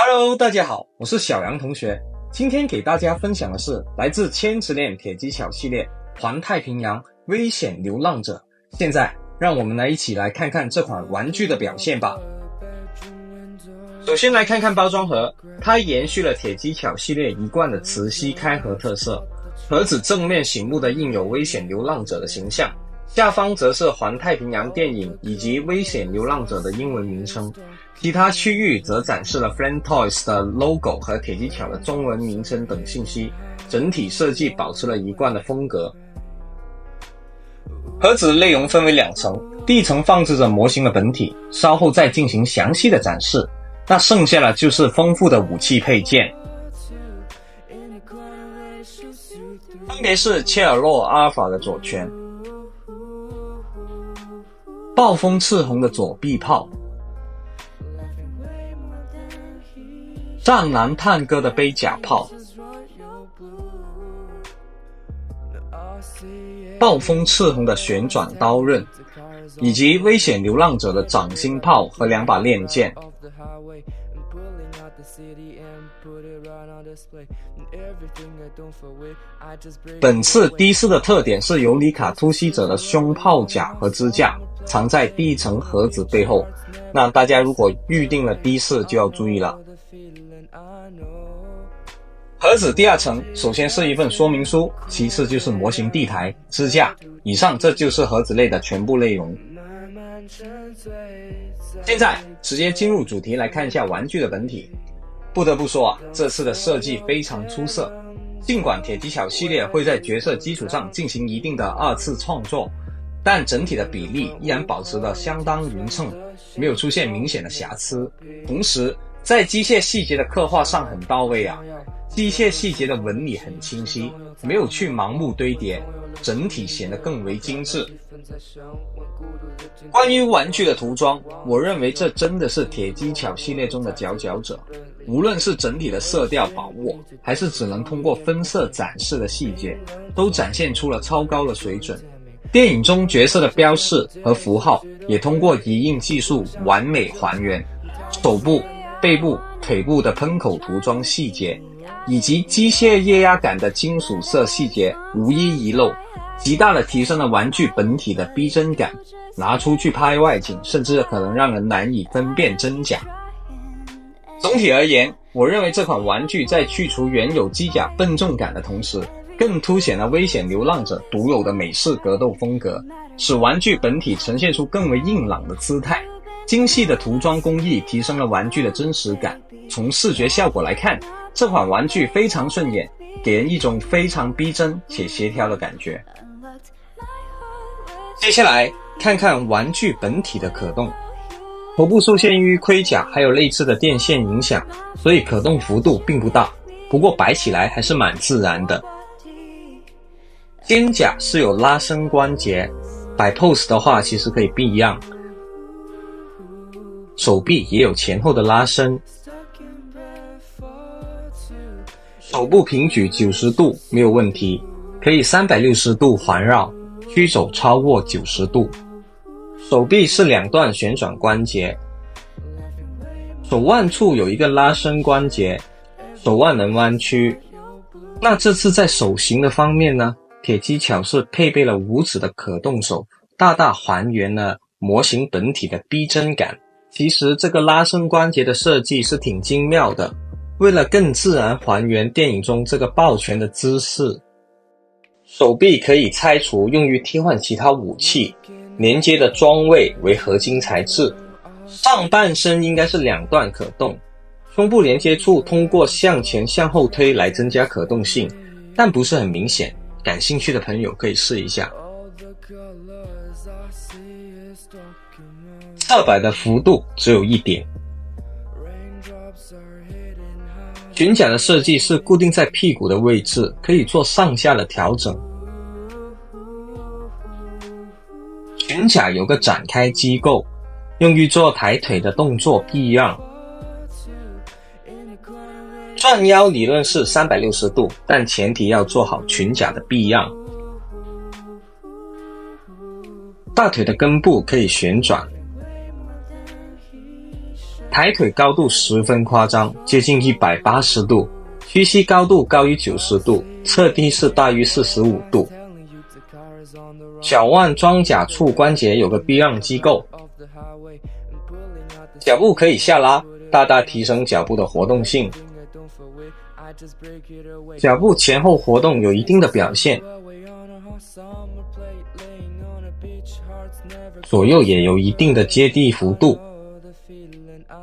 Hello， 大家好，我是小杨同学。今天给大家分享的是来自千纸链铁技巧系列环太平洋危险流浪者。现在让我们一起来看看这款玩具的表现吧。首先来看看包装盒，它延续了铁技巧系列一贯的磁吸开合特色。盒子正面醒目的印有危险流浪者的形象，下方则是环太平洋电影以及危险流浪者的英文名称，其他区域则展示了 Flame Toys 的 logo 和铁技巧的中文名称等信息，整体设计保持了一贯的风格。盒子内容分为两层，第一层放置着模型的本体，稍后再进行详细的展示，那剩下的就是丰富的武器配件，分别是切尔诺阿尔法的左拳，暴风赤红的左臂炮，战狼探戈的背甲炮，暴风赤红的旋转刀刃，以及危险流浪者的掌心炮和两把链剑。本次的士的特点是尤里卡突袭者的胸炮甲和支架藏在第一层盒子背后，那大家如果预定了的士就要注意了。盒子第二层首先是一份说明书，其次就是模型地台、支架，以上这就是盒子内的全部内容。现在直接进入主题来看一下玩具的本体。不得不说这次的设计非常出色，尽管铁技巧系列会在角色基础上进行一定的二次创作，但整体的比例依然保持得相当匀称，没有出现明显的瑕疵。同时在机械细节的刻画上很到位机械细节的纹理很清晰，没有去盲目堆叠，整体显得更为精致。关于玩具的涂装，我认为这真的是铁技巧系列中的佼佼者，无论是整体的色调把握，还是只能通过分色展示的细节，都展现出了超高的水准。电影中角色的标识和符号也通过移印技术完美还原，手部、背部、腿部的喷口涂装细节，以及机械液压感的金属色细节无一遗漏，极大地提升了玩具本体的逼真感，拿出去拍外景甚至可能让人难以分辨真假。总体而言，我认为这款玩具在去除原有机甲笨重感的同时，更凸显了危险流浪者独有的美式格斗风格，使玩具本体呈现出更为硬朗的姿态。精细的涂装工艺提升了玩具的真实感，从视觉效果来看，这款玩具非常顺眼，给人一种非常逼真且协调的感觉。接下来看看玩具本体的可动。头部受限于盔甲还有内置的电线影响，所以可动幅度并不大，不过摆起来还是蛮自然的。肩甲是有拉伸关节，摆 pose 的话其实可以避让。手臂也有前后的拉伸，手部平举90度没有问题，可以360度环绕，曲肘超过90度。手臂是两段旋转关节，手腕处有一个拉伸关节，手腕能弯曲。那这次在手型的方面呢，铁技巧是配备了5指的可动手，大大还原了模型本体的逼真感。其实这个拉伸关节的设计是挺精妙的，为了更自然还原电影中这个抱拳的姿势。手臂可以拆除用于替换其他武器，连接的装位为合金材质。上半身应该是两段可动，胸部连接处通过向前向后推来增加可动性，但不是很明显，感兴趣的朋友可以试一下。侧摆的幅度只有1点。裙甲的设计是固定在屁股的位置，可以做上下的调整。裙甲有个展开机构，用于做抬腿的动作避让。转腰理论是360度，但前提要做好裙甲的避让。大腿的根部可以旋转，抬腿高度十分夸张，接近180度，屈膝高度高于90度，侧低是大于45度。脚腕装甲处关节有个避让机构，脚步可以下拉，大大提升脚步的活动性。脚步前后活动有一定的表现，左右也有一定的接地幅度。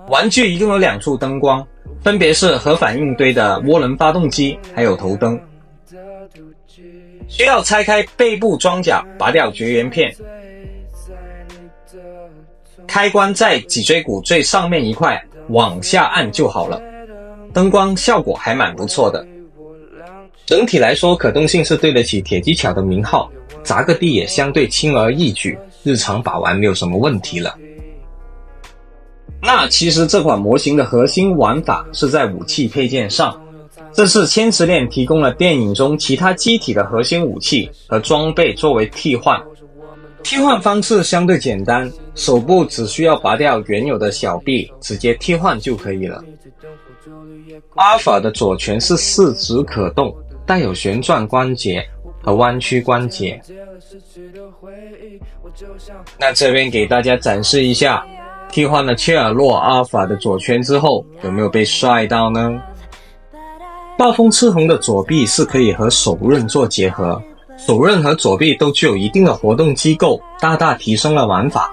玩具一共有2处灯光，分别是核反应堆的涡轮发动机还有头灯。需要拆开背部装甲，拔掉绝缘片，开关在脊椎骨最上面一块，往下按就好了。灯光效果还蛮不错的，整体来说可动性是对得起铁技巧的名号，砸个地也相对轻而易举，日常把玩没有什么问题了。那其实这款模型的核心玩法是在武器配件上，这次千池链提供了电影中其他机体的核心武器和装备作为替换。替换方式相对简单，手部只需要拔掉原有的小臂，直接替换就可以了。阿尔法的左拳是四指可动，带有旋转关节和弯曲关节。那这边给大家展示一下，替换了切尔诺阿尔法的左拳之后，有没有被帅到呢？暴风赤红的左臂是可以和手刃做结合，手刃和左臂都具有一定的活动机构，大大提升了玩法。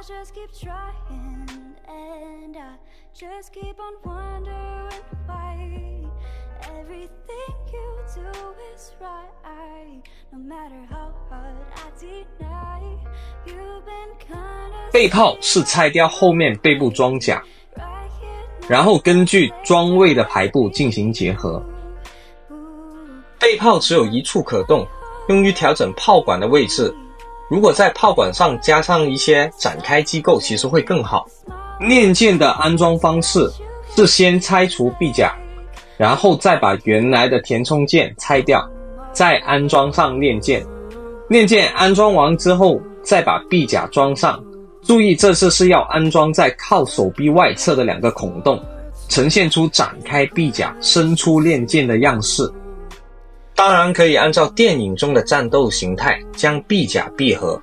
背炮是拆掉后面背部装甲，然后根据装位的排布进行结合。背炮只有一处可动，用于调整炮管的位置，如果在炮管上加上一些展开机构其实会更好。链件的安装方式是先拆除臂甲，然后再把原来的填充件拆掉，再安装上链件。链件安装完之后再把臂甲装上，注意这次是要安装在靠手臂外侧的2个孔洞，呈现出展开臂甲伸出链件的样式。当然可以按照电影中的战斗形态将臂甲闭合。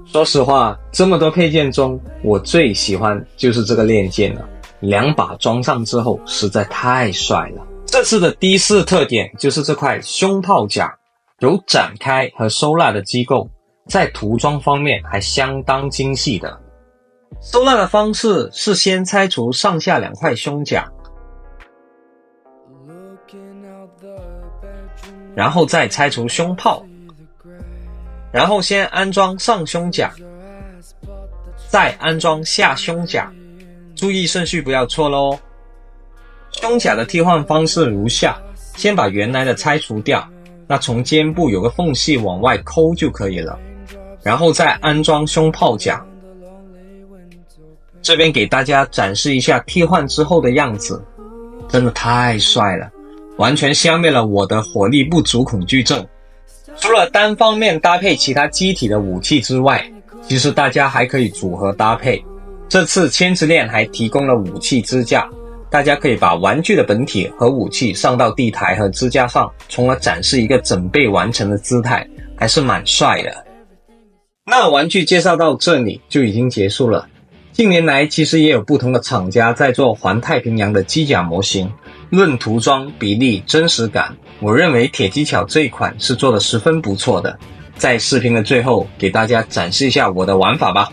说实话，这么多配件中我最喜欢就是这个链件了，2把装上之后实在太帅了。这次的第4特点就是这块胸炮甲有展开和收纳的机构，在涂装方面还相当精细的。收纳的方式是先拆除上下2块胸甲，然后再拆除胸炮，然后先安装上胸甲，再安装下胸甲，注意顺序不要错咯。胸甲的替换方式如下，先把原来的拆除掉，那从肩部有个缝隙往外抠就可以了，然后再安装胸炮甲。这边给大家展示一下替换之后的样子，真的太帅了，完全消灭了我的火力不足恐惧症。除了单方面搭配其他机体的武器之外，其实大家还可以组合搭配。这次千池链还提供了武器支架，大家可以把玩具的本体和武器上到地台和支架上，从而展示一个整备完成的姿态，还是蛮帅的。那玩具介绍到这里就已经结束了。近年来其实也有不同的厂家在做环太平洋的机甲模型，论涂装、比例、真实感，我认为铁技巧这一款是做得十分不错的。在视频的最后给大家展示一下我的玩法吧。